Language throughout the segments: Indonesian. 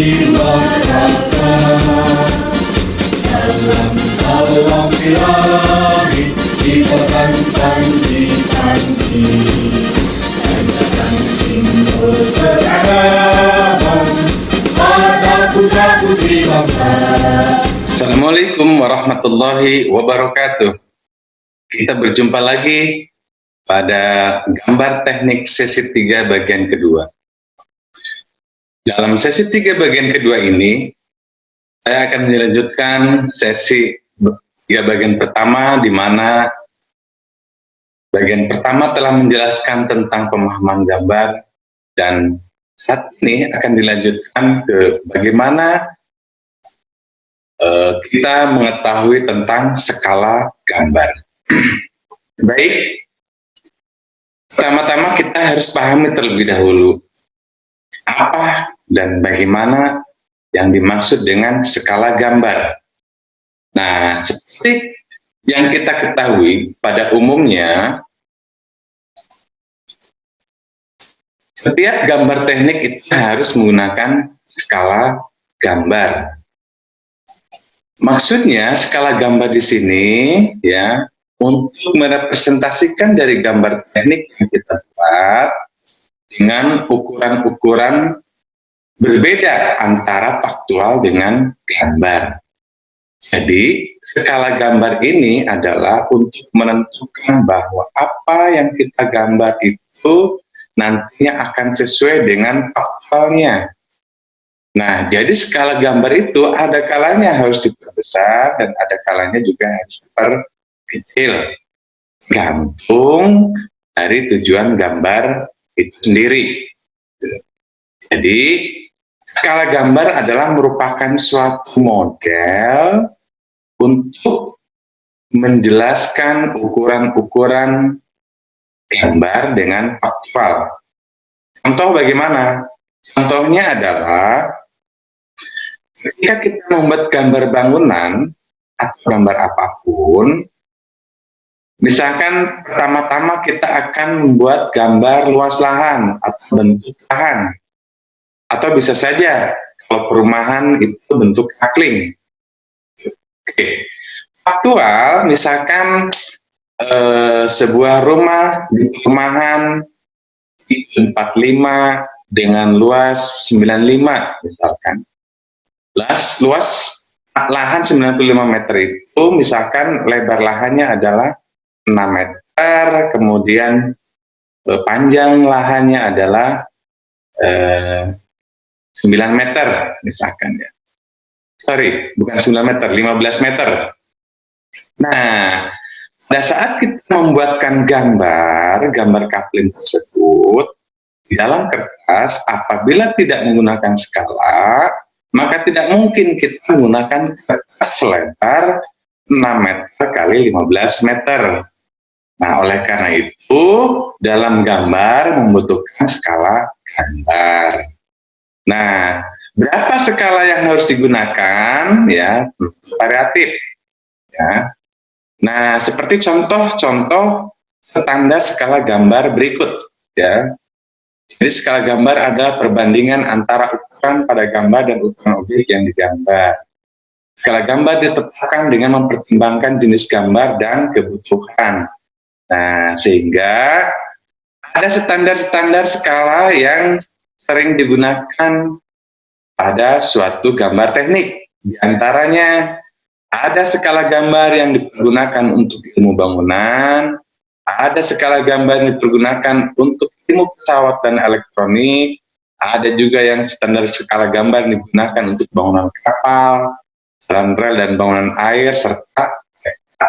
neraka. Dalam birahi kita akan panji-panji, dan akan simbol peradaban pada putra-putri bangsa. Assalamualaikum warahmatullahi wabarakatuh. Kita berjumpa lagi pada gambar teknik sesi 3 bagian kedua. Dalam sesi 3 bagian kedua ini, saya akan melanjutkan sesi 3 bagian pertama, di mana bagian pertama telah menjelaskan tentang pemahaman gambar, dan saat ini akan dilanjutkan ke bagaimana kita mengetahui tentang skala gambar. Baik, pertama-tama kita harus pahami terlebih dahulu apa dan bagaimana yang dimaksud dengan skala gambar. Nah, seperti yang kita ketahui pada umumnya, setiap gambar teknik itu harus menggunakan skala gambar. Maksudnya skala gambar di sini ya untuk merepresentasikan dari gambar teknik yang kita buat dengan ukuran-ukuran berbeda antara faktual dengan gambar. Jadi skala gambar ini adalah untuk menentukan bahwa apa yang kita gambar itu nantinya akan sesuai dengan faktualnya. Nah, jadi skala gambar itu ada kalanya harus diperbesar dan ada kalanya juga harus diperkecil, gantung dari tujuan gambar itu sendiri. Jadi skala gambar adalah merupakan suatu model untuk menjelaskan ukuran-ukuran gambar dengan faktual. Contoh bagaimana? Contohnya adalah ketika kita membuat gambar bangunan atau gambar apapun, misalkan pertama-tama kita akan membuat gambar luas lahan atau bentuk lahan, atau bisa saja kalau perumahan itu bentuk hakling. Oke. Faktual, misalkan sebuah rumah di perumahan 45 dengan luas 95 misalkan. Luas lahan 95 meter itu misalkan lebar lahannya adalah 6 meter, kemudian panjang lahannya adalah 9 meter misalkan ya. Sorry, bukan 9 meter, 15 meter. Nah, pada saat kita membuatkan gambar coupling tersebut di dalam kertas, apabila tidak menggunakan skala, maka tidak mungkin kita menggunakan kertas selebar 6 meter kali 15 meter. Nah, oleh karena itu, dalam gambar membutuhkan skala gambar. Nah, berapa skala yang harus digunakan? Ya, variatif. Ya. Nah, seperti contoh-contoh standar skala gambar berikut. Ya. Jadi skala gambar adalah perbandingan antara ukuran pada gambar dan ukuran objek yang digambar. Skala gambar ditetapkan dengan mempertimbangkan jenis gambar dan kebutuhan. Nah, sehingga ada standar-standar skala yang sering digunakan pada suatu gambar teknik. Di antaranya ada skala gambar yang dipergunakan untuk ilmu bangunan, ada skala gambar yang dipergunakan untuk ilmu pesawat dan elektronik, ada juga yang standar skala gambar yang digunakan untuk bangunan kapal, jalan rel dan bangunan air, serta kereta.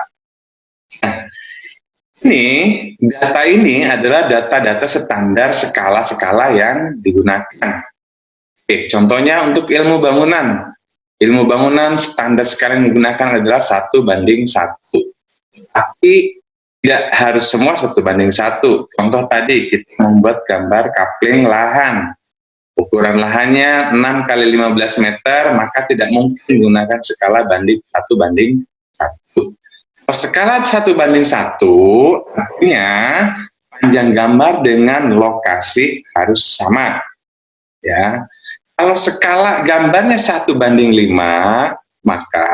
Nah, data ini adalah data-data standar skala-skala yang digunakan. Oke, contohnya untuk ilmu bangunan. Ilmu bangunan standar skala yang digunakan adalah 1:1. Tapi tidak harus semua 1:1. Contoh tadi, kita membuat gambar coupling lahan. Ukuran lahannya 6 kali 15 meter, maka tidak mungkin menggunakan skala banding 1:1. Kalau skala 1:1, artinya panjang gambar dengan lokasi harus sama. Ya. Kalau skala gambarnya 1:5, maka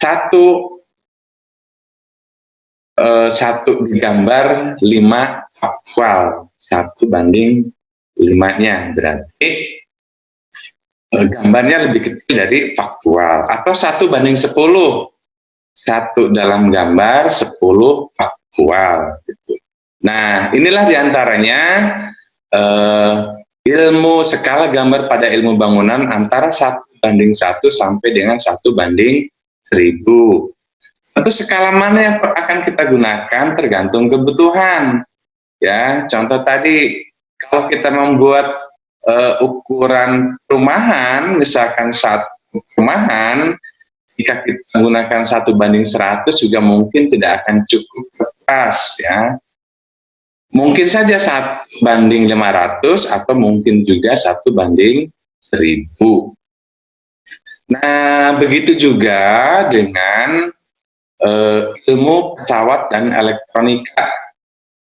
satu digambar 5 faktual, 1:5-nya, berarti gambarnya lebih kecil dari faktual, atau 1:10, 1 dalam gambar, 10 faktual gitu. Nah, inilah diantaranya ilmu skala gambar pada ilmu bangunan antara 1:1 sampai dengan 1:1000. Tentu skala mana yang akan kita gunakan tergantung kebutuhan. Ya, contoh tadi kalau kita membuat ukuran perumahan, misalkan satu perumahan, jika kita menggunakan 1:100 juga mungkin tidak akan cukup pas ya. Mungkin saja 1:500 atau mungkin juga 1:1000. Nah, begitu juga dengan ilmu pesawat dan elektronika.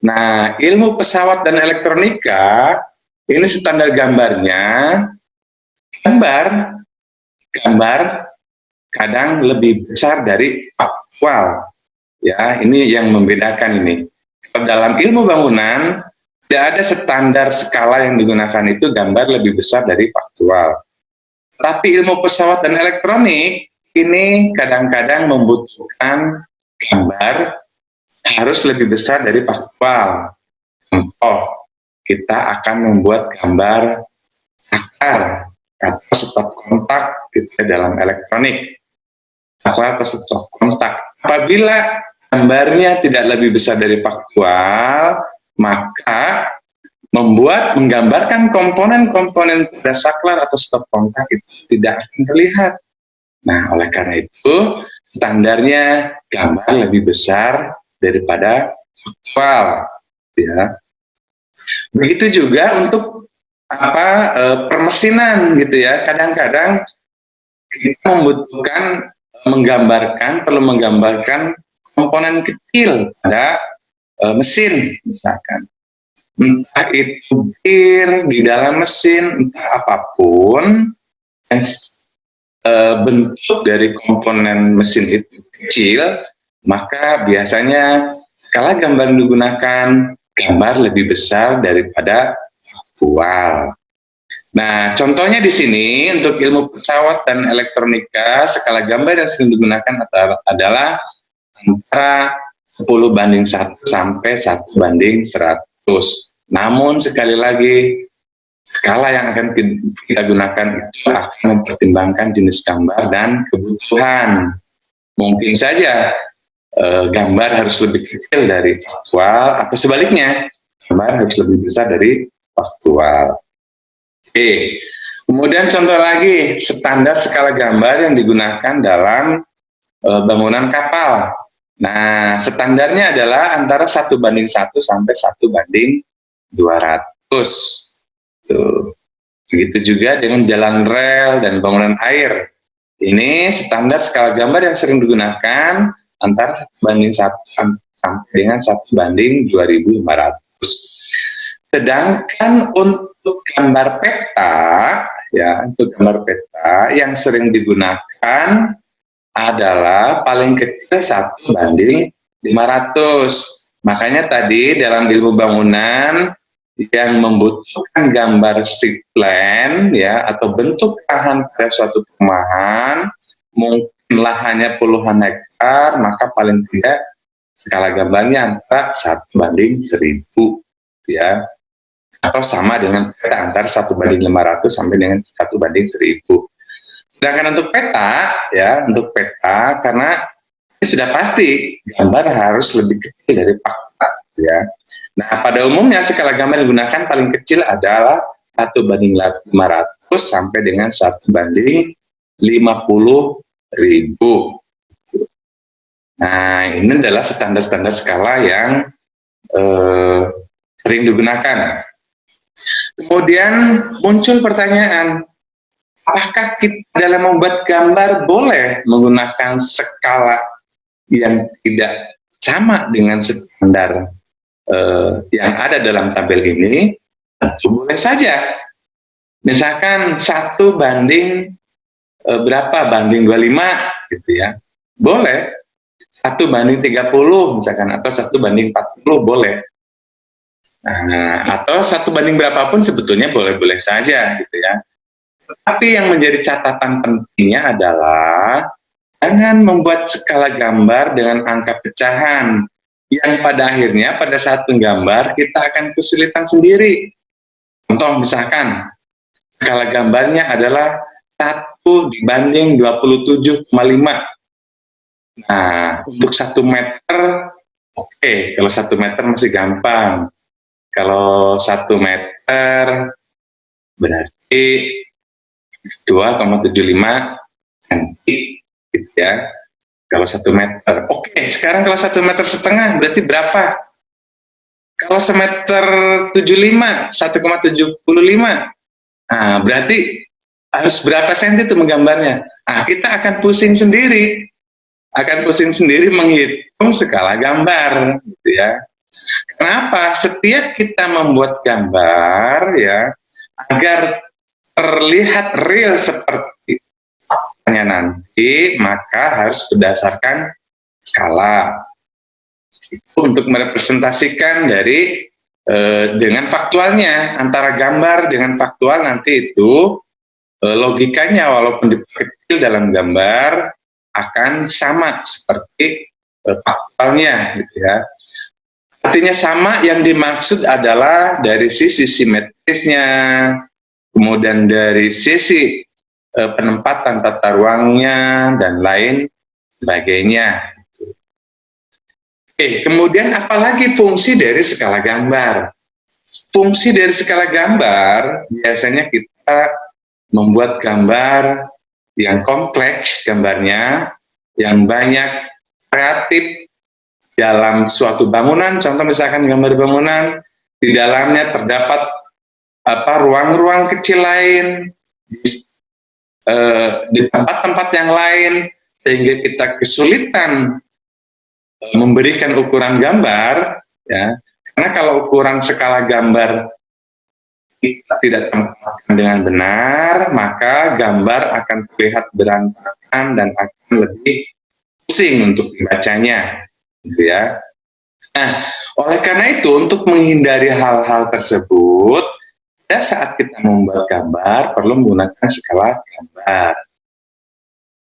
Nah, ilmu pesawat dan elektronika ini standar gambarnya, gambar kadang lebih besar dari faktual. Ya, ini yang membedakan ini. Dalam ilmu bangunan tidak ada standar skala yang digunakan itu gambar lebih besar dari faktual. Tapi ilmu pesawat dan elektronik ini kadang-kadang membutuhkan gambar harus lebih besar dari faktual. Contoh, kita akan membuat gambar saklar atau stop kontak gitu dalam elektronik. Saklar atau stop kontak. Apabila gambarnya tidak lebih besar dari faktual, maka menggambarkan komponen-komponen pada saklar atau stop kontak itu tidak akan terlihat. Nah, oleh karena itu, standarnya gambar lebih besar daripada faktual. Ya. Begitu juga untuk permesinan gitu ya. Kadang-kadang kita membutuhkan perlu menggambarkan komponen kecil pada mesin, misalkan. Entah itu gear di dalam mesin, entah apapun, bentuk dari komponen mesin itu kecil, maka biasanya skala gambar yang digunakan gambar lebih besar daripada faktual. Nah, contohnya di sini untuk ilmu pesawat dan elektronika, skala gambar yang sering digunakan adalah antara 10:1 sampai 1:100. Namun sekali lagi, skala yang akan kita gunakan itu akan mempertimbangkan jenis gambar dan kebutuhan. Mungkin saja gambar harus lebih kecil dari faktual, atau sebaliknya, gambar harus lebih besar dari faktual. Oke. Kemudian contoh lagi, standar skala gambar yang digunakan dalam bangunan kapal. Nah, standarnya adalah antara 1:1 sampai 1:200. Tuh. Begitu juga dengan jalan rel dan bangunan air. Ini standar skala gambar yang sering digunakan antara 1:1 sampai dengan 1:2500. Sedangkan untuk gambar peta, ya, untuk gambar peta yang sering digunakan adalah paling kecil 1:500. Makanya tadi dalam ilmu bangunan yang membutuhkan gambar street plan ya atau bentuk lahan pada suatu perumahan, mungkin lahannya puluhan hektar, maka paling tidak skala gambarnya antara 1:1000 ya, atau sama dengan peta antara 1:500 sampai dengan 1:1000. Sedangkan untuk peta ya, untuk peta karena sudah pasti gambar harus lebih kecil dari fakta ya. Nah, pada umumnya skala gambar yang digunakan paling kecil adalah 1:500 sampai dengan 1:50.000. Nah, ini adalah standar-standar skala yang sering digunakan. Kemudian muncul pertanyaan, apakah kita dalam membuat gambar boleh menggunakan skala yang tidak sama dengan standar yang ada dalam tabel ini? Boleh saja. Misalkan 1 banding berapa? Banding 25 gitu ya. Boleh. 1 banding 30 misalkan, atau 1 banding 40 boleh. Nah, atau 1 banding berapapun sebetulnya boleh-boleh saja gitu ya. Tapi yang menjadi catatan pentingnya adalah jangan membuat skala gambar dengan angka pecahan yang pada akhirnya pada saat menggambar kita akan kesulitan sendiri. Contoh misalkan skala gambarnya adalah 1/27,5. Nah, untuk 1 meter, oke, kalau 1 meter masih gampang. Kalau 1 meter berarti 2,75 cm, gitu ya. Kalau 1 meter, oke. Sekarang kalau 1,5 meter berarti berapa? Kalau 1,75 meter, 1,75. Nah, berarti harus berapa senti itu menggambarnya? Nah, kita akan pusing sendiri. Menghitung skala gambar, gitu ya. Kenapa? Setiap kita membuat gambar ya, agar terlihat real seperti nanti, maka harus berdasarkan skala. Itu untuk merepresentasikan dari dengan faktualnya, antara gambar dengan faktual nanti itu logikanya walaupun diperkecil dalam gambar akan sama seperti faktualnya, gitu ya. Artinya sama, yang dimaksud adalah dari sisi simetrisnya, kemudian dari sisi penempatan tata ruangnya, dan lain sebagainya. Oke, kemudian apalagi fungsi dari skala gambar? Fungsi dari skala gambar, biasanya kita membuat gambar yang kompleks gambarnya, yang banyak kreatif dalam suatu bangunan. Contoh misalkan gambar bangunan, di dalamnya terdapat ruang-ruang kecil lain, di tempat-tempat yang lain, sehingga kita kesulitan memberikan ukuran gambar, ya. Karena kalau ukuran skala gambar kita tidak tempatkan dengan benar, maka gambar akan terlihat berantakan dan akan lebih pusing untuk dibacanya, gitu ya. Nah, oleh karena itu, untuk menghindari hal-hal tersebut, pada saat kita membuat gambar perlu menggunakan skala gambar.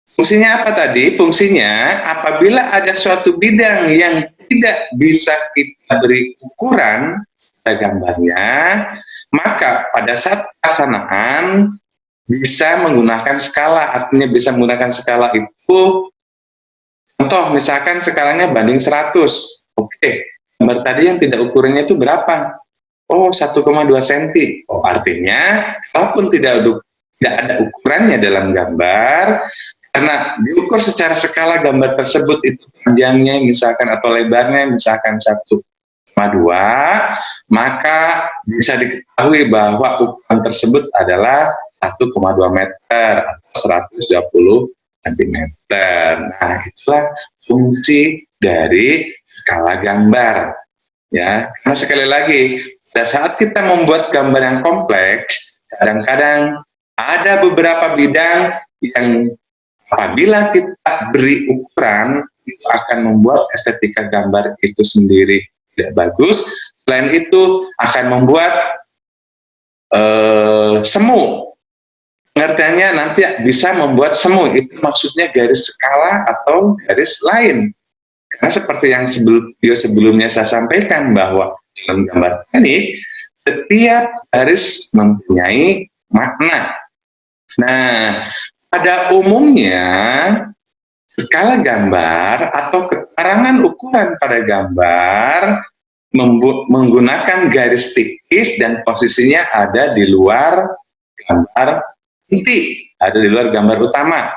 Fungsinya apa tadi? Fungsinya apabila ada suatu bidang yang tidak bisa kita beri ukuran pada gambarnya, maka pada saat pelaksanaan bisa menggunakan skala. Artinya bisa menggunakan skala itu, contoh misalkan skalanya banding 100. Oke, gambar tadi yang tidak ukurannya itu berapa? Oh, 1,2 cm. Oh, artinya walaupun tidak ada ukurannya dalam gambar, karena diukur secara skala gambar tersebut itu panjangnya misalkan atau lebarnya misalkan 1,2, maka bisa diketahui bahwa ukuran tersebut adalah 1,2 meter atau 120 cm. Nah, itulah fungsi dari skala gambar. Ya, karena sekali lagi, pada saat kita membuat gambar yang kompleks, kadang-kadang ada beberapa bidang yang apabila kita beri ukuran, itu akan membuat estetika gambar itu sendiri tidak bagus. Selain itu akan membuat semu. Pengertiannya nanti bisa membuat semu, itu maksudnya garis skala atau garis lain. Karena seperti yang sebelumnya saya sampaikan bahwa dalam gambar teknik, setiap garis mempunyai makna. Nah, pada umumnya skala gambar atau keterangan ukuran pada gambar menggunakan garis tipis dan posisinya ada di luar gambar inti, ada di luar gambar utama.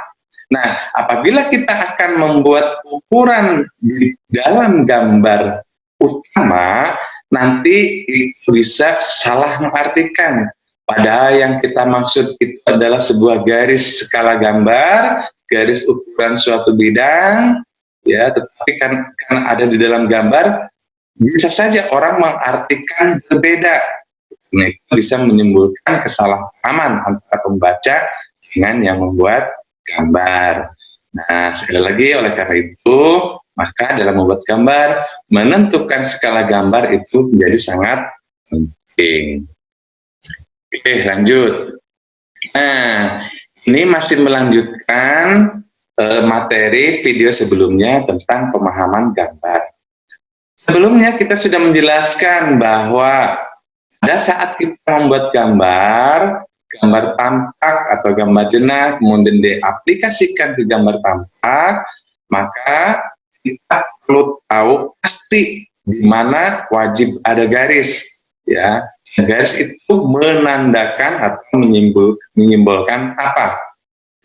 Nah, apabila kita akan membuat ukuran di dalam gambar utama, nanti bisa salah mengartikan. Padahal yang kita maksud itu adalah sebuah garis skala gambar, garis ukuran suatu bidang, ya. Tetapi karena ada di dalam gambar, bisa saja orang mengartikan berbeda. Nah, itu bisa menimbulkan kesalahpahaman antara pembaca dengan yang membuat gambar. Nah, sekali lagi oleh karena itu, maka dalam membuat gambar, menentukan skala gambar itu menjadi sangat penting. Oke, lanjut. Nah, ini masih melanjutkan materi video sebelumnya tentang pemahaman gambar. Sebelumnya kita sudah menjelaskan bahwa pada saat kita membuat gambar, gambar tampak atau gambar denah, kemudian diaplikasikan ke gambar tampak, maka kita perlu tahu pasti di mana wajib ada garis. Ya, garis itu menandakan atau menyimbolkan apa?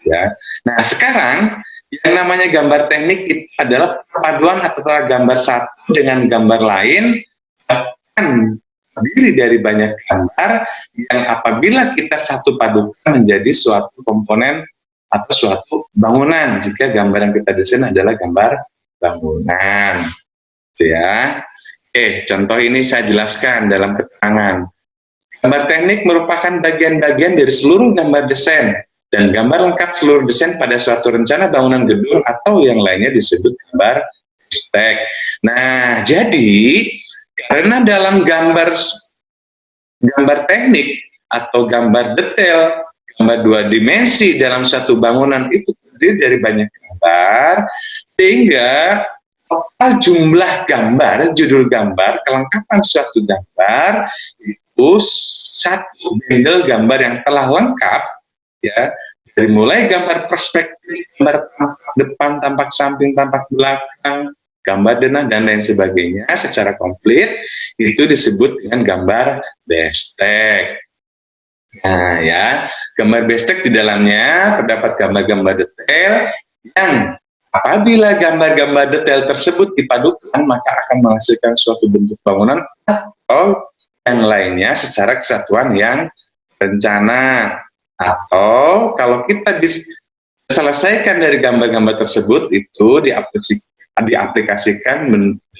Ya. Nah, sekarang yang namanya gambar teknik itu adalah perpaduan antara gambar satu dengan gambar lain, bahkan terdiri dari banyak gambar yang apabila kita satu padukan menjadi suatu komponen atau suatu bangunan, jika gambar yang kita desain adalah gambar bangunan. Ya. Oke, contoh ini saya jelaskan dalam keterangan. Gambar teknik merupakan bagian-bagian dari seluruh gambar desain, dan gambar lengkap seluruh desain pada suatu rencana bangunan gedung atau yang lainnya disebut gambar bestek. Nah, jadi karena dalam gambar teknik atau gambar detail, gambar dua dimensi dalam satu bangunan itu terdiri dari banyak gambar, sehingga total jumlah gambar, judul gambar, kelengkapan suatu gambar itu satu bundle gambar yang telah lengkap, ya, dari mulai gambar perspektif, gambar tampak depan, tampak samping, tampak belakang, gambar denah dan lain sebagainya secara komplit itu disebut dengan gambar bestek. Nah, ya, gambar bestek di dalamnya terdapat gambar-gambar detail yang apabila gambar-gambar detail tersebut dipadukan, maka akan menghasilkan suatu bentuk bangunan atau yang lainnya secara kesatuan yang rencana. Atau kalau kita diselesaikan dari gambar-gambar tersebut, itu diaplikasikan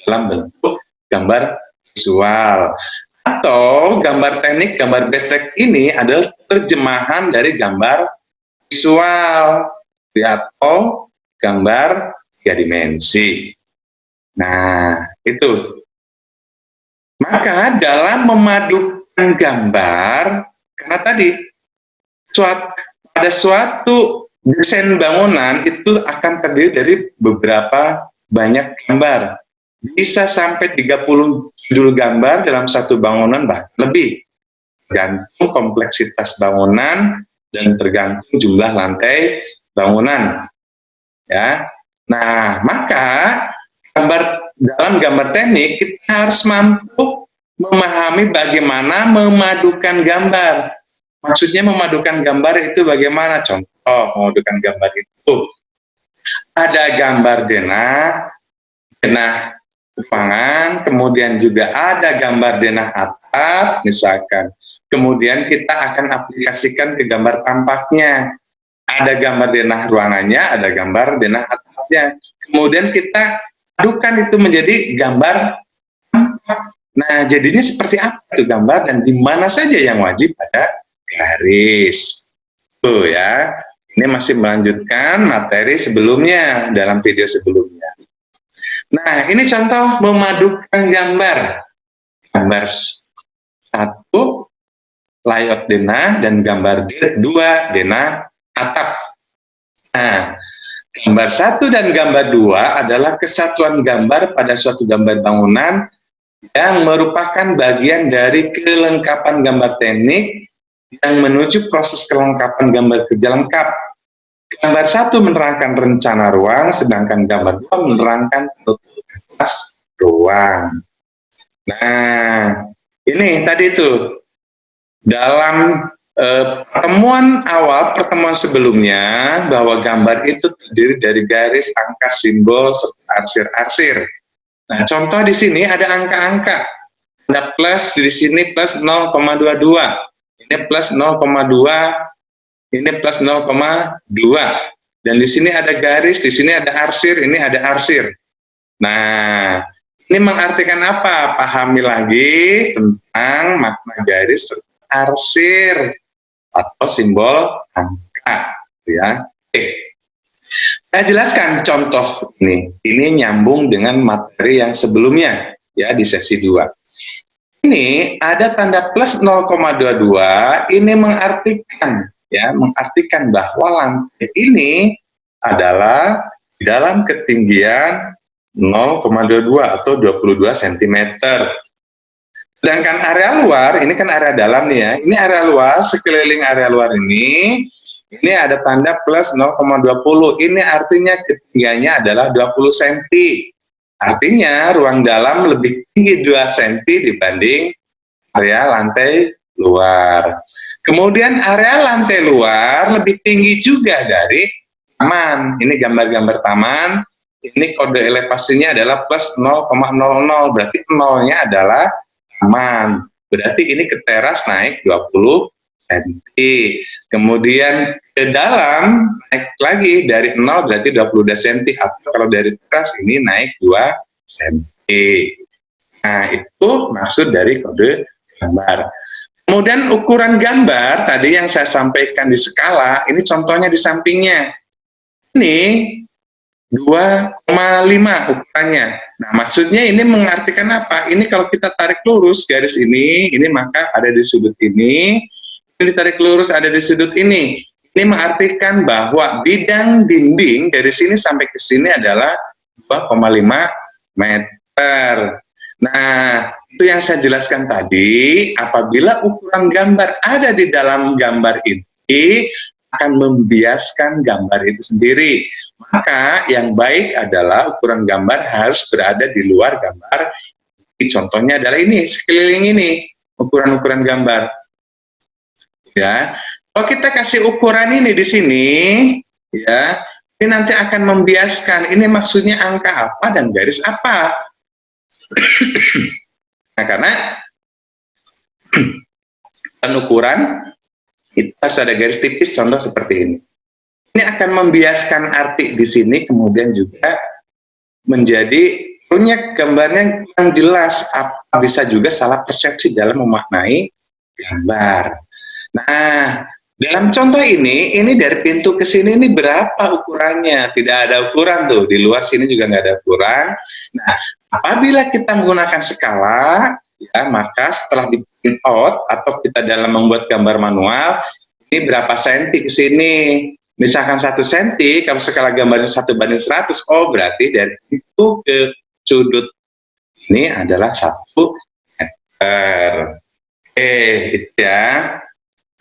dalam bentuk gambar visual. Atau gambar teknik, gambar bestek ini adalah terjemahan dari gambar visual atau gambar 3 dimensi. Nah, itu. Maka dalam memadukan gambar, karena tadi pada suatu desain bangunan itu akan terdiri dari beberapa banyak gambar. Bisa sampai 30 judul gambar dalam satu bangunan, bahkan lebih. Tergantung kompleksitas bangunan dan tergantung jumlah lantai bangunan. Ya. Nah, maka dalam gambar teknik kita harus mampu memahami bagaimana memadukan gambar. Maksudnya memadukan gambar itu bagaimana? Contoh memadukan gambar itu ada gambar denah ruangan, kemudian juga ada gambar denah atap misalkan. Kemudian kita akan aplikasikan ke gambar tampaknya. Ada gambar denah ruangannya, ada gambar denah atapnya. Kemudian kita padukan itu menjadi gambar tampak. Nah, jadinya seperti apa itu gambar dan di mana saja yang wajib ada garis. Tuh ya. Ini masih melanjutkan materi sebelumnya dalam video sebelumnya. Nah, ini contoh memadukan gambar. Gambar 1 layout denah dan gambar 2 denah atap. Nah, gambar 1 dan gambar 2 adalah kesatuan gambar pada suatu gambar bangunan yang merupakan bagian dari kelengkapan gambar teknik yang menuju proses kelengkapan gambar kerja lengkap. Gambar 1 menerangkan rencana ruang, sedangkan gambar 2 menerangkan totalitas ruang. Nah, ini tadi itu dalam pertemuan sebelumnya bahwa gambar itu terdiri dari garis, angka, simbol, serta arsir-arsir. Nah, contoh di sini ada angka-angka. Ada plus di sini plus 0,22. Ini plus 0,2. Ini plus 0,2. Dan di sini ada garis, di sini ada arsir, ini ada arsir. Nah, Ini mengartikan apa? Pahami lagi tentang makna garis arsir atau simbol angka, ya. Oke. Saya jelaskan contoh ini. Ini nyambung dengan materi yang sebelumnya, ya, di sesi 2. Ini ada tanda plus 0,22, ini mengartikan, ya, mengartikan bahwa lantai ini adalah di dalam ketinggian 0,22 atau 22 cm. Sedangkan area luar, ini kan area dalam nih ya, ini area luar, sekeliling area luar ini ada tanda plus 0,20, ini artinya ketinggiannya adalah 20 cm. Artinya ruang dalam lebih tinggi 2 cm dibanding area lantai luar. Kemudian area lantai luar lebih tinggi juga dari taman. Ini gambar-gambar taman. Ini kode elevasinya adalah plus 0,00, berarti nolnya adalah taman. Berarti ini ke teras naik 20 cm. Kemudian ke dalam naik lagi dari 0 berarti 22 cm, atau kalau dari teras ini naik 2 cm. Nah, itu maksud dari kode gambar. Kemudian ukuran gambar tadi yang saya sampaikan di skala, ini contohnya di sampingnya. Ini 2,5 ukurannya. Nah, maksudnya ini mengartikan apa? Ini kalau kita tarik lurus garis ini maka ada di sudut ini ditarik lurus ada di sudut ini. Ini mengartikan bahwa bidang dinding dari sini sampai ke sini adalah 2,5 meter. Nah, itu yang saya jelaskan tadi, apabila ukuran gambar ada di dalam gambar ini, akan membiaskan gambar itu sendiri. Maka yang baik adalah ukuran gambar harus berada di luar gambar. Contohnya adalah ini, sekeliling ini, ukuran-ukuran gambar. Ya, kalau kita kasih ukuran ini di sini, ya, ini nanti akan membiaskan. Ini maksudnya angka apa dan garis apa. Nah, karena ukuran itu harus ada garis tipis, contoh seperti ini. Ini akan membiaskan arti di sini, kemudian juga menjadi punya gambarnya yang jelas, apa bisa juga salah persepsi dalam memaknai gambar. Nah, dalam contoh ini dari pintu ke sini ini berapa ukurannya? Tidak ada ukuran tuh, di luar sini juga nggak ada ukuran. Nah, apabila kita menggunakan skala, ya, maka setelah di print out atau kita dalam membuat gambar manual, ini berapa senti ke sini? Misalkan 1 cm, kalau skala gambarnya 1:100, oh berarti dari itu ke sudut ini adalah 1 meter. Oke, gitu ya.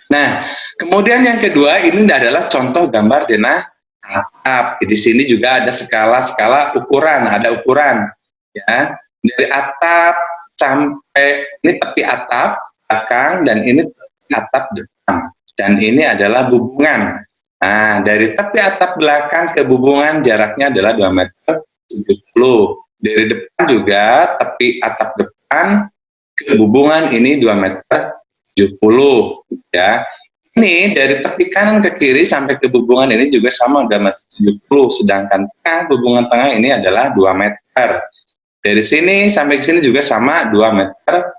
Nah, kemudian yang kedua ini adalah contoh gambar denah atap. Di sini juga ada skala ukuran, ada ukuran, ya. Dari atap sampai ini tepi atap belakang dan ini tepi atap depan. Dan ini adalah bubungan. Nah, dari tepi atap belakang ke bubungan jaraknya adalah 2,70 meter. Dari depan juga tepi atap depan ke bubungan ini 2,70 meter. Ya. Ini dari tepi kanan ke kiri sampai ke bubungan ini juga sama 2,70 meter. Sedangkan bubungan tengah ini adalah 2 meter. Dari sini sampai ke sini juga sama 2,70 meter.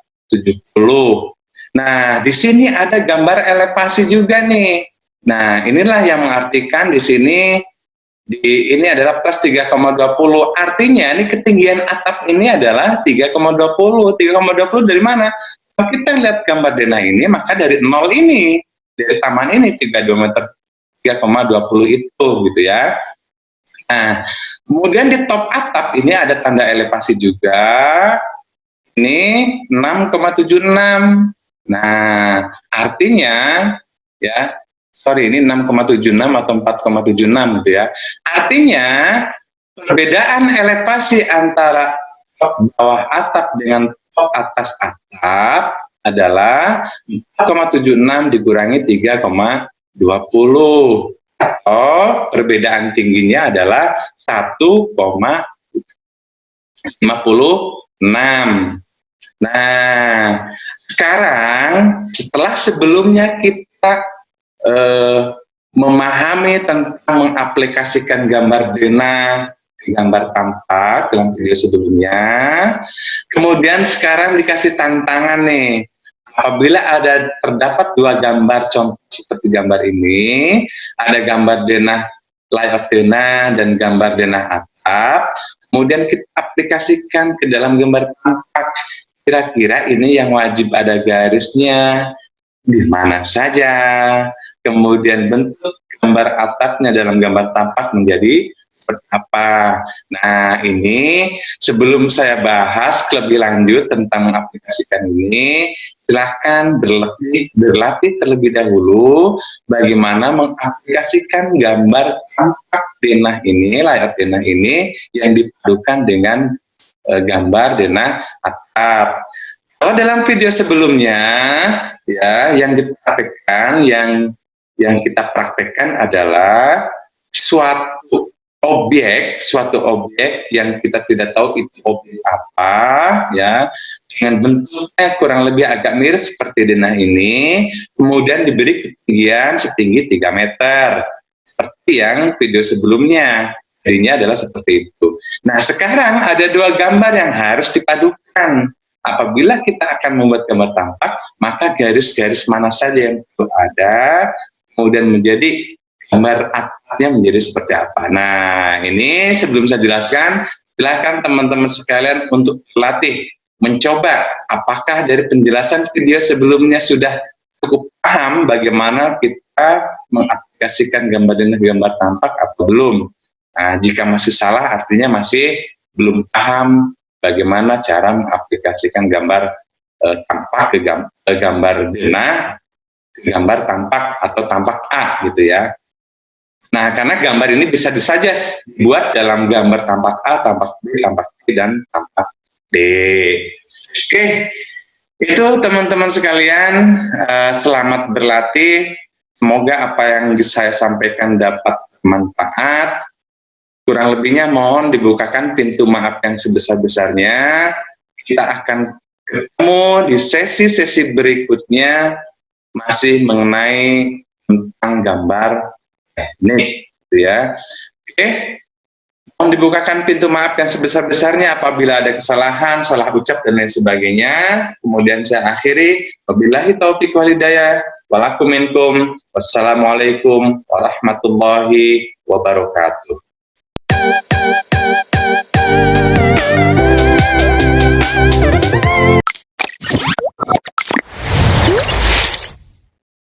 Nah, di sini ada gambar elevasi juga nih. Nah, inilah yang mengartikan di sini ini adalah plus 3,20. Artinya ini ketinggian atap ini adalah 3,20. 3,20 dari mana? Kalau kita lihat gambar denah ini, maka dari 0 ini, dari taman ini 32 meter 3,20 itu gitu ya. Nah, kemudian di top atap ini ada tanda elevasi juga. Ini 6,76. Nah, artinya ya, ini 6,76 atau 4,76 gitu ya. Artinya perbedaan elevasi antara top bawah atap dengan top atas atap adalah 4,76 dikurangi 3,20, atau perbedaan tingginya adalah 1,56. Nah, sekarang setelah sebelumnya kita memahami tentang mengaplikasikan gambar denah, gambar tampak dalam video sebelumnya. Kemudian sekarang dikasih tantangan nih. Apabila terdapat dua gambar contoh seperti gambar ini, ada gambar denah layout denah dan gambar denah atap, kemudian kita aplikasikan ke dalam gambar tampak. Kira-kira ini yang wajib ada garisnya di mana saja, kemudian bentuk gambar atapnya dalam gambar tampak menjadi seperti apa. Nah, ini sebelum saya bahas lebih lanjut tentang mengaplikasikan ini, silahkan berlatih terlebih dahulu bagaimana mengaplikasikan gambar tampak denah ini, layout denah ini yang dipadukan dengan gambar denah atap. Kalau dalam video sebelumnya, ya, yang dipraktekkan, yang kita praktekkan adalah suatu objek yang kita tidak tahu itu objek apa, ya, dengan bentuknya kurang lebih agak mirip seperti denah ini, kemudian diberi ketinggian setinggi 3 meter, seperti yang video sebelumnya. Jadinya adalah seperti itu. Nah, sekarang ada dua gambar yang harus dipadukan. Apabila kita akan membuat gambar tampak, maka garis-garis mana saja yang perlu ada, kemudian menjadi gambar atapnya menjadi seperti apa. Nah, ini sebelum saya jelaskan, silakan teman-teman sekalian untuk berlatih, mencoba apakah dari penjelasan video sebelumnya sudah cukup paham bagaimana kita mengaplikasikan gambar tampak atau belum. Nah, jika masih salah artinya masih belum paham bagaimana cara mengaplikasikan gambar tampak ke gambar denah, ke gambar tampak atau tampak A gitu ya. Nah, karena gambar ini bisa saja dibuat dalam gambar tampak A, tampak B, tampak C, dan tampak D. Oke, itu teman-teman sekalian, selamat berlatih. Semoga apa yang saya sampaikan dapat bermanfaat. Kurang lebihnya mohon dibukakan pintu maaf yang sebesar-besarnya. Kita akan ketemu di sesi-sesi berikutnya masih mengenai tentang gambar teknik, gitu ya. Oke, mohon dibukakan pintu maaf yang sebesar-besarnya apabila ada kesalahan, salah ucap dan lain sebagainya. Kemudian saya akhiri, wabillahi taufiq wal hidayah, walakum minkum, wassalamualaikum warahmatullahi wabarakatuh.